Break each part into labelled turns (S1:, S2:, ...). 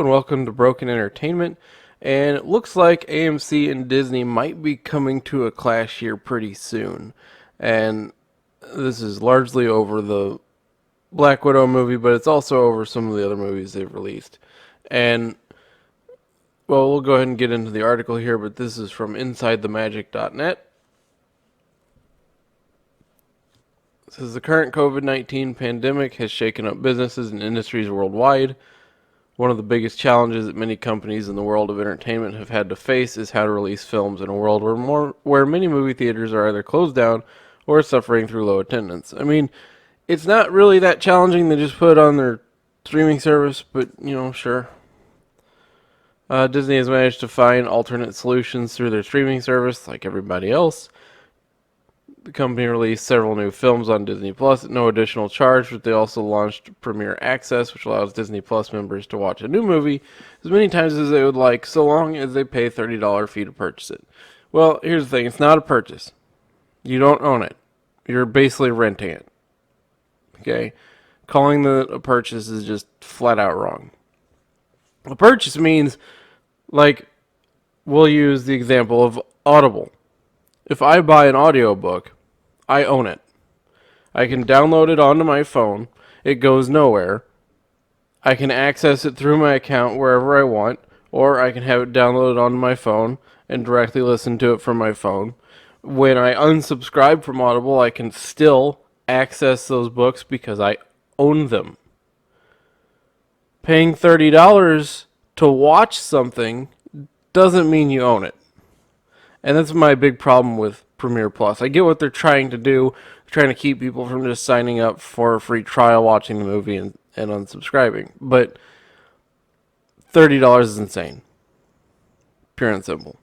S1: and welcome to Broken Entertainment. And it looks like AMC and Disney might be coming to a clash here pretty soon. And this is largely over the Black Widow movie, but it's also over some of the other movies they've released. And, well, we'll go ahead and get into the article here, but this is from InsideTheMagic.net. It says the current COVID-19 pandemic has shaken up businesses and industries worldwide. One of the biggest challenges that many companies in the world of entertainment have had to face is how to release films in a world where many movie theaters are either closed down or suffering through low attendance. I mean, it's not really that challenging. They just put it on their streaming service, but, sure. Disney has managed to find alternate solutions through their streaming service, like everybody else. The company released several new films on Disney Plus at no additional charge, but they also launched Premiere Access, which allows Disney Plus members to watch a new movie as many times as they would like, so long as they pay a $30 fee to purchase it. Well, here's the thing. It's not a purchase. You don't own it. You're basically renting it. Okay? Calling it a purchase is just flat out wrong. A purchase means, like, we'll use the example of Audible. If I buy an audiobook, I own it. I can download it onto my phone. It goes nowhere. I can access it through my account wherever I want, or I can have it downloaded onto my phone and directly listen to it from my phone. When I unsubscribe from Audible, I can still access those books because I own them. Paying $30 to watch something doesn't mean you own it. And that's my big problem with Premiere Plus. I get what they're trying to do. They're trying to keep people from just signing up for a free trial, watching the movie, and unsubscribing. But $30 is insane. Pure and simple.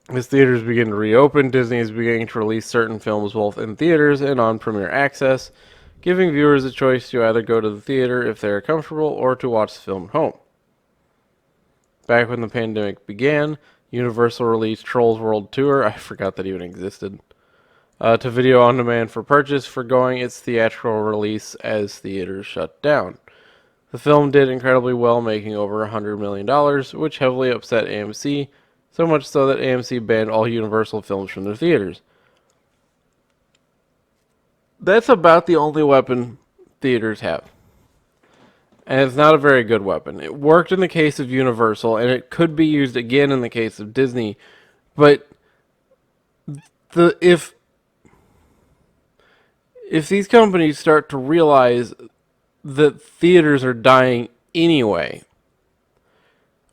S1: As theaters begin to reopen, Disney is beginning to release certain films both in theaters and on Premiere Access, giving viewers a choice to either go to the theater if they are comfortable or to watch the film at home. Back when the pandemic began, Universal released Trolls World Tour, I forgot that even existed, to video on demand for purchase, foregoing its theatrical release as theaters shut down. The film did incredibly well, making over $100 million, which heavily upset AMC, so much so that AMC banned all Universal films from their theaters. That's about the only weapon theaters have. And it's not a very good weapon. It worked in the case of Universal, and it could be used again in the case of Disney. But if these companies start to realize that theaters are dying anyway,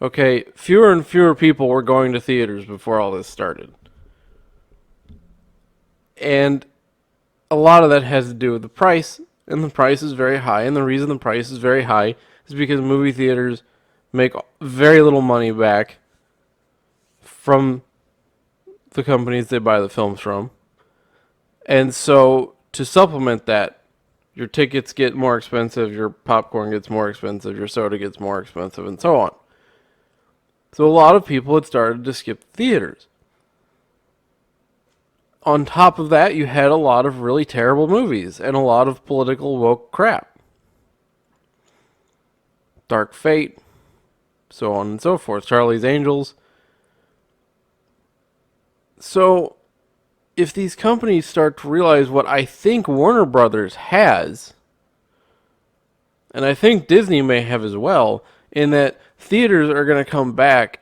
S1: okay, fewer and fewer people were going to theaters before all this started. And a lot of that has to do with the price. And the price is very high. And the reason the price is very high is because movie theaters make very little money back from the companies they buy the films from. And so to supplement that, your tickets get more expensive, your popcorn gets more expensive, your soda gets more expensive, and so on. So a lot of people had started to skip theaters. On top of that, you had a lot of really terrible movies and a lot of political woke crap. Dark Fate, so on and so forth. Charlie's Angels. So, if these companies start to realize what I think Warner Brothers has, and I think Disney may have as well, in that theaters are going to come back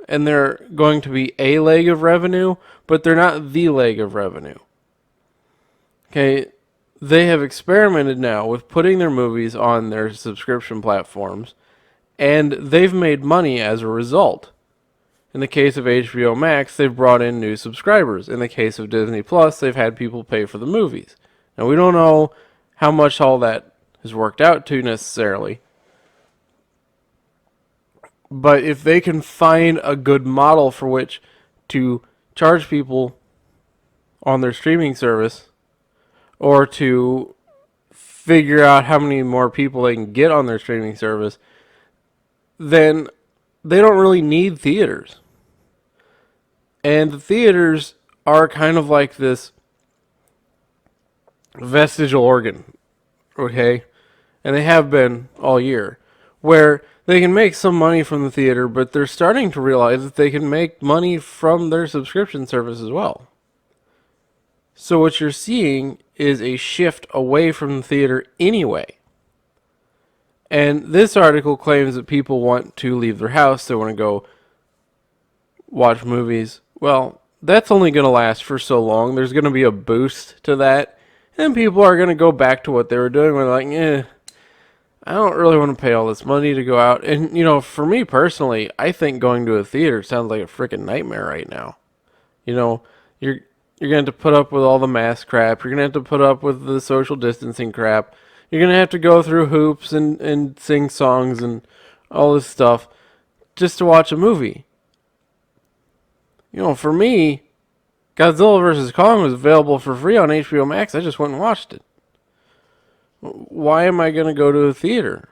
S1: and they're going to be a leg of revenue, but they're not the leg of revenue. Okay, they have experimented now with putting their movies on their subscription platforms, and they've made money as a result. In the case of HBO Max, they've brought in new subscribers. In the case of Disney Plus, they've had people pay for the movies. Now, we don't know how much all that has worked out to necessarily. But if they can find a good model for which to charge people on their streaming service, or to figure out how many more people they can get on their streaming service, then they don't really need theaters. And the theaters are kind of like this vestigial organ, okay? and they have been all year, where they can make some money from the theater, but they're starting to realize that they can make money from their subscription service as well. So what you're seeing is a shift away from the theater anyway. And this article claims that people want to leave their house, they want to go watch movies. Well, that's only going to last for so long. There's going to be a boost to that, and people are going to go back to what they were doing. They're like, I don't really want to pay all this money to go out. And, for me personally, I think going to a theater sounds like a freaking nightmare right now. You're going to have to put up with all the mask crap. You're going to have to put up with the social distancing crap. You're going to have to go through hoops and sing songs and all this stuff just to watch a movie. For me, Godzilla vs. Kong was available for free on HBO Max. I just went and watched it. Why am I going to go to a theater?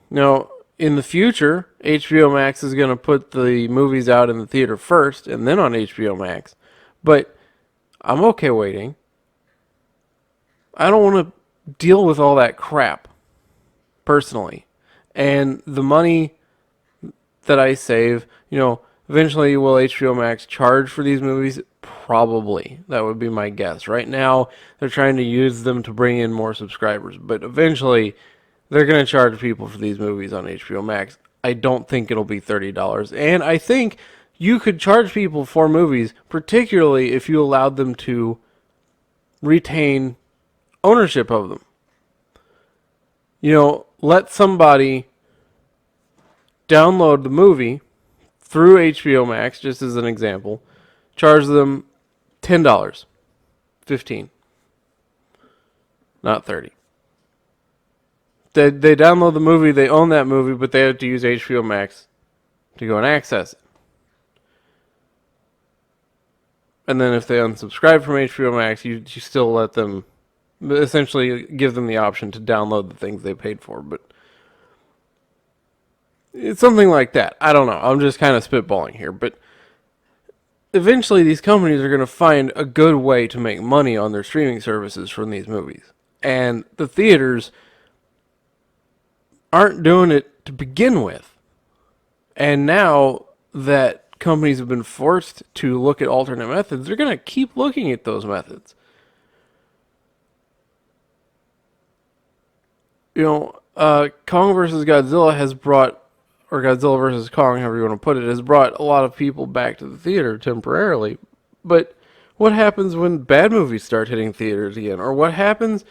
S1: Now, in the future, HBO Max is going to put the movies out in the theater first and then on HBO Max. But I'm okay waiting. I don't want to deal with all that crap, personally. And the money that I save, eventually will HBO Max charge for these movies? Probably. That would be my guess. Right now, they're trying to use them to bring in more subscribers. But eventually, they're going to charge people for these movies on HBO Max. I don't think it'll be $30. And I think you could charge people for movies, particularly if you allowed them to retain ownership of them. Let somebody download the movie through HBO Max, just as an example, charge them $10, $15, not $30. They download the movie, they own that movie, but they have to use HBO Max to go and access it. And then if they unsubscribe from HBO Max, you still let them, essentially give them the option to download the things they paid for. But it's something like that. I don't know. I'm just kind of spitballing here. But eventually these companies are going to find a good way to make money on their streaming services from these movies. And the theaters aren't doing it to begin with. And now that companies have been forced to look at alternate methods, they're going to keep looking at those methods. Kong versus Godzilla has brought, or Godzilla versus Kong, however you want to put it, has brought a lot of people back to the theater temporarily. But what happens when bad movies start hitting theaters again? Or what happens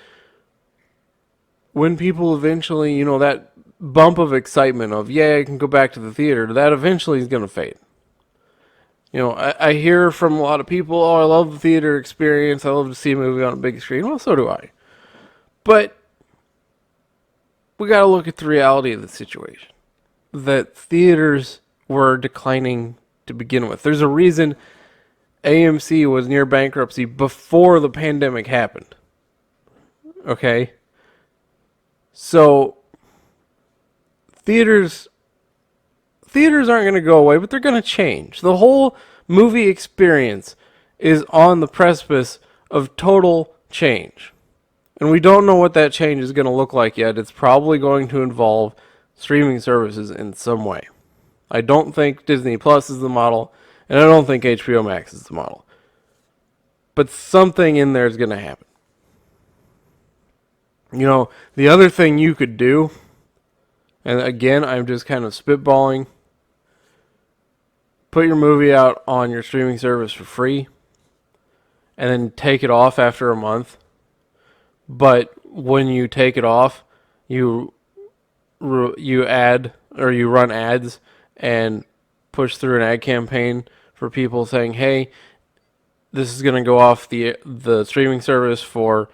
S1: when people eventually, that bump of excitement of, I can go back to the theater, that eventually is going to fade. I hear from a lot of people, I love the theater experience, I love to see a movie on a big screen. Well, so do I. But we got to look at the reality of the situation. That theaters were declining to begin with. There's a reason AMC was near bankruptcy before the pandemic happened. Okay? So, theaters aren't going to go away, but they're going to change. The whole movie experience is on the precipice of total change. And we don't know what that change is going to look like yet. It's probably going to involve streaming services in some way. I don't think Disney Plus is the model, and I don't think HBO Max is the model. But something in there is going to happen. The other thing you could do, and again, I'm just kind of spitballing, put your movie out on your streaming service for free, and then take it off after a month. But when you take it off, you add, or you run ads and push through an ad campaign for people saying, hey, this is going to go off the streaming service for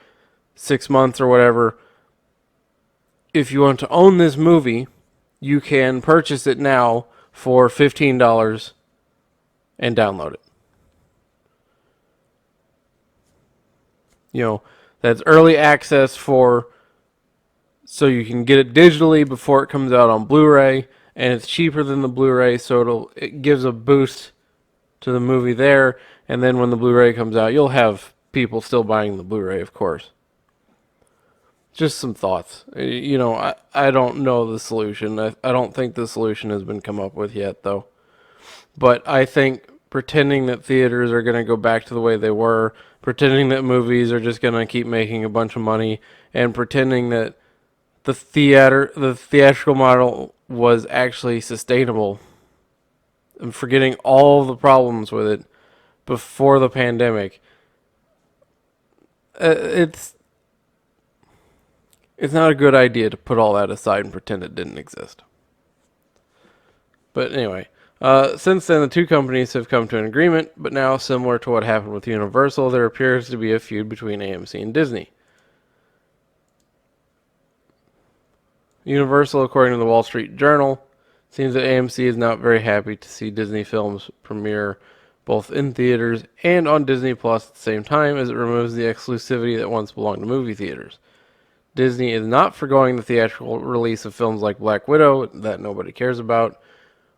S1: 6 months or whatever. If you want to own this movie, you can purchase it now for $15 and download it. That's early access so you can get it digitally before it comes out on Blu-ray, and it's cheaper than the Blu-ray, so it gives a boost to the movie there, and then when the Blu-ray comes out, you'll have people still buying the Blu-ray, of course. Just some thoughts. I don't know the solution. I don't think the solution has been come up with yet, though. But I think pretending that theaters are going to go back to the way they were, pretending that movies are just going to keep making a bunch of money, and pretending that the theatrical model was actually sustainable, and forgetting all the problems with it before the pandemic, it's not a good idea to put all that aside and pretend it didn't exist. But anyway, since then, the two companies have come to an agreement, but now, similar to what happened with Universal, there appears to be a feud between AMC and Disney. Universal, according to the Wall Street Journal, seems that AMC is not very happy to see Disney films premiere both in theaters and on Disney Plus at the same time, as it removes the exclusivity that once belonged to movie theaters. Disney is not foregoing the theatrical release of films like Black Widow, that nobody cares about,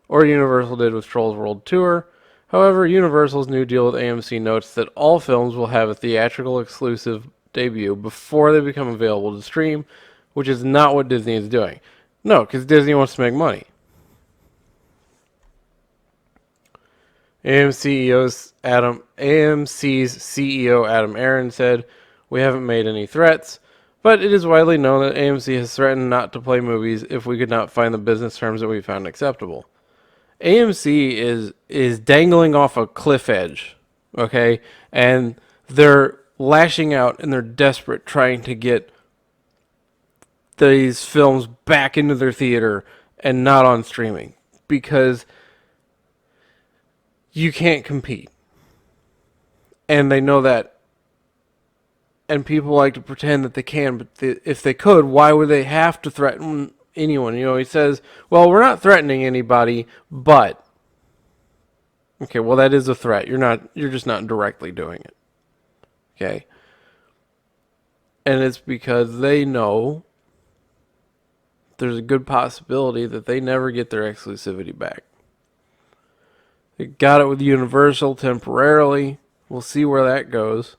S1: or Universal did with Trolls World Tour. However, Universal's new deal with AMC notes that all films will have a theatrical exclusive debut before they become available to stream, which is not what Disney is doing. No, because Disney wants to make money. AMC's CEO Adam Aaron said, "We haven't made any threats, but it is widely known that AMC has threatened not to play movies if we could not find the business terms that we found acceptable." AMC is dangling off a cliff edge, okay? And they're lashing out and they're desperate trying to get these films back into their theater and not on streaming because you can't compete. And they know that. And people like to pretend that they can, but if they could, why would they have to threaten anyone? He says, well, we're not threatening anybody, but okay, well, that is a threat. You're just not directly doing it. Okay. And it's because they know there's a good possibility that they never get their exclusivity back. They got it with Universal temporarily. We'll see where that goes.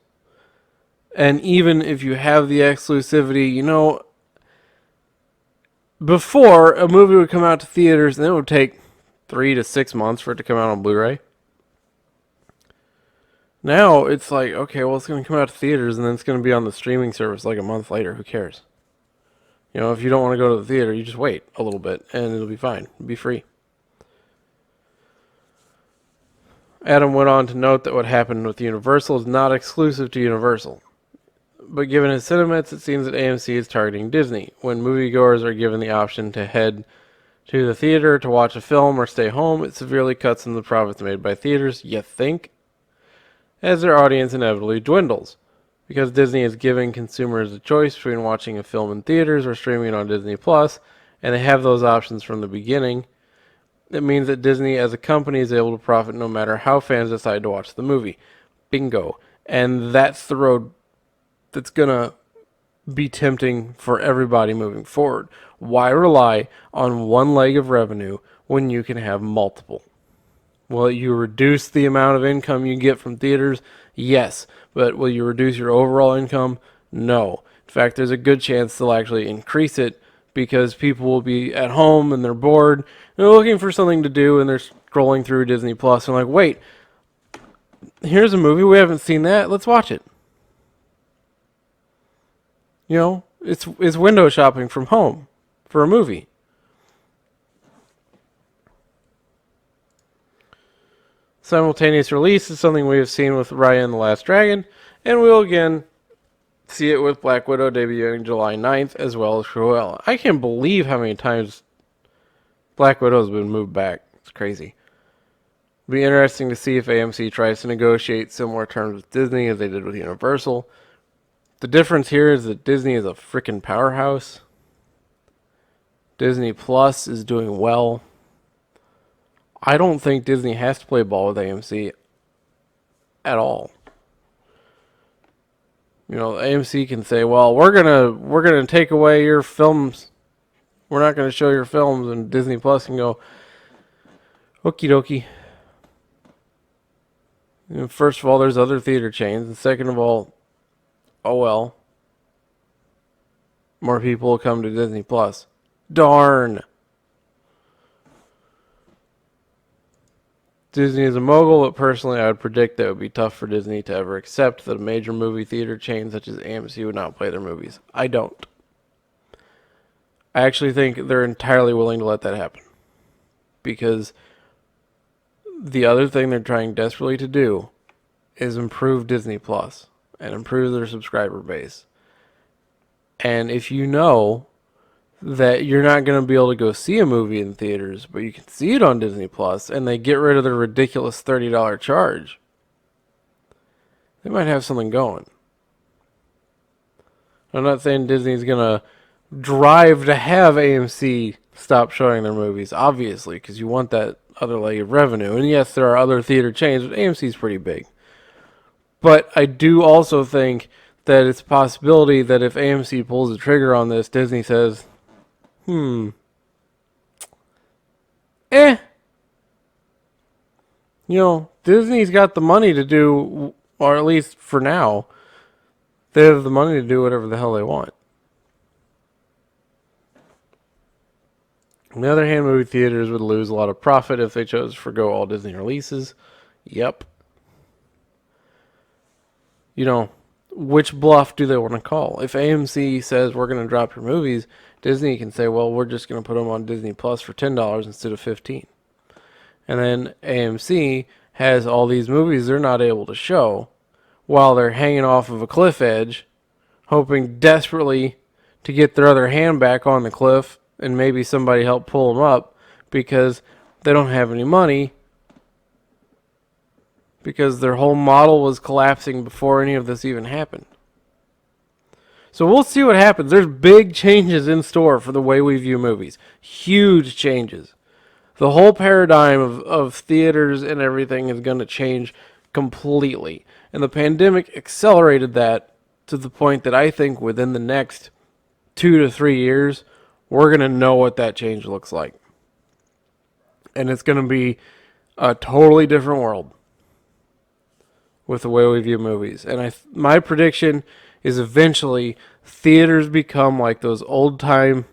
S1: And even if you have the exclusivity, before a movie would come out to theaters, and it would take 3 to 6 months for it to come out on Blu-ray. Now it's like, okay, well, it's going to come out to theaters, and then it's going to be on the streaming service like a month later. Who cares? If you don't want to go to the theater, you just wait a little bit, and it'll be fine. It'll be free. Adam went on to note that what happened with Universal is not exclusive to Universal. But given his sentiments, it seems that AMC is targeting Disney. When moviegoers are given the option to head to the theater to watch a film or stay home, it severely cuts into the profits made by theaters, you think, as their audience inevitably dwindles. Because Disney is giving consumers a choice between watching a film in theaters or streaming it on Disney Plus, and they have those options from the beginning, it means that Disney as a company is able to profit no matter how fans decide to watch the movie. Bingo. And that's the road that's going to be tempting for everybody moving forward. Why rely on one leg of revenue when you can have multiple? Will you reduce the amount of income you get from theaters? Yes. But will you reduce your overall income? No. In fact, there's a good chance they'll actually increase it because people will be at home and they're bored. They're looking for something to do and they're scrolling through Disney Plus and like, wait, here's a movie. We haven't seen that. Let's watch it. It's window shopping from home for a movie. Simultaneous release is something we have seen with Raya and the Last Dragon, and we'll again see it with Black Widow debuting July 9th, as well as Cruella. I can't believe how many times Black Widow has been moved back. It's crazy. It'll be interesting to see if AMC tries to negotiate similar terms with Disney as they did with Universal. The difference here is that Disney is a freaking powerhouse. Disney Plus is doing well. I don't think Disney has to play ball with AMC at all. AMC can say, "Well, we're gonna take away your films. We're not gonna show your films," and Disney Plus can go, "Okie dokie." First of all, there's other theater chains, and second of all, oh well. more people will come to Disney Plus. Darn. Disney is a mogul, but personally I would predict that it would be tough for Disney to ever accept that a major movie theater chain such as AMC would not play their movies. I don't. I actually think they're entirely willing to let that happen. Because the other thing they're trying desperately to do is improve Disney Plus and improve their subscriber base. And if you know that you're not going to be able to go see a movie in theaters, but you can see it on Disney Plus, and they get rid of the ridiculous $30 charge, they might have something going. I'm not saying Disney's going to drive to have AMC stop showing their movies, obviously, because you want that other leg of revenue. And yes, there are other theater chains, but AMC's pretty big. But I do also think that it's a possibility that if AMC pulls the trigger on this, Disney says, you know, Disney's got the money to do, or at least for now, they have the money to do whatever the hell they want. On the other hand, movie theaters would lose a lot of profit if they chose to forgo all Disney releases. Yep. You know, which bluff do they want to call? If AMC says we're going to drop your movies, Disney can say, well, we're just going to put them on Disney Plus for $10 instead of $15. And then AMC has all these movies they're not able to show while they're hanging off of a cliff edge, hoping desperately to get their other hand back on the cliff and maybe somebody help pull them up because they don't have any money because their whole model was collapsing before any of this even happened. So we'll see what happens. There's big changes in store for the way we view movies. Huge changes. The whole paradigm of theaters and everything is going to change completely. And the pandemic accelerated that to the point that I think within the next 2 to 3 years, we're going to know what that change looks like. And it's going to be a totally different world with the way we view movies. And my prediction is eventually theaters become like those old town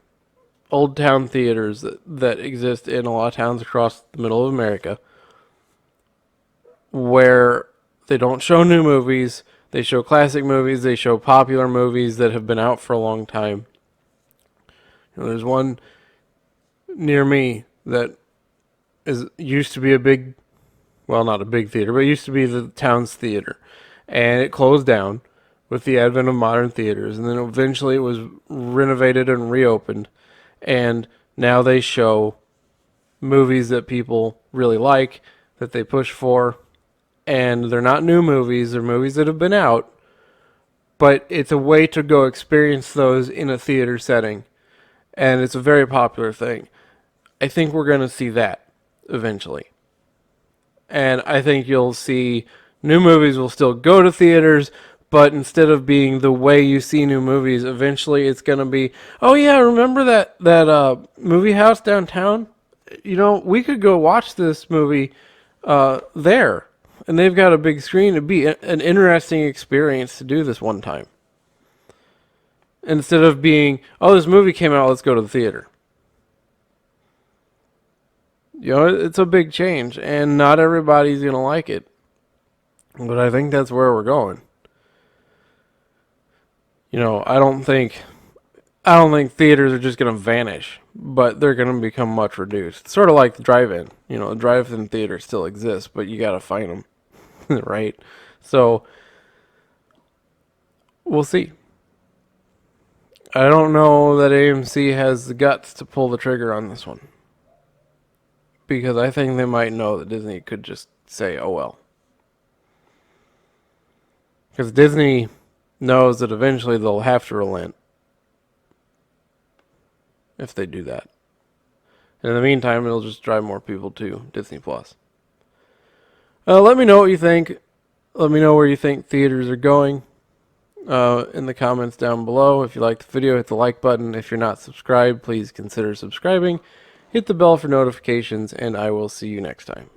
S1: theaters that exist in a lot of towns across the middle of America, where they don't show new movies, they show classic movies, they show popular movies that have been out for a long time. You know, there's one near me that used to be a big, well, not a big theater, but it used to be the town's theater, and it closed down with the advent of modern theaters, and then eventually it was renovated and reopened, and now they show movies that people really like, that they push for, and they're not new movies, they're movies that have been out, but it's a way to go experience those in a theater setting, and it's a very popular thing. I think we're going to see that eventually. And I think you'll see new movies will still go to theaters, but instead of being the way you see new movies, eventually it's going to be, oh yeah, remember that movie house downtown? You know, we could go watch this movie there. And they've got a big screen. It'd be an interesting experience to do this one time. Instead of being, oh, this movie came out, let's go to the theater. You know, it's a big change, and not everybody's going to like it. But I think that's where we're going. You know, I don't think theaters are just going to vanish, but they're going to become much reduced. It's sort of like the drive-in. You know, the drive-in theater still exists, but you got to find them, right? So, we'll see. I don't know that AMC has the guts to pull the trigger on this one. Because I think they might know that Disney could just say, oh well. Because Disney knows that eventually they'll have to relent if they do that. And in the meantime, it'll just drive more people to Disney Plus. Let me know what you think. Let me know where you think theaters are going in the comments down below. If you liked the video, hit the like button. If you're not subscribed, please consider subscribing. Hit the bell for notifications, and I will see you next time.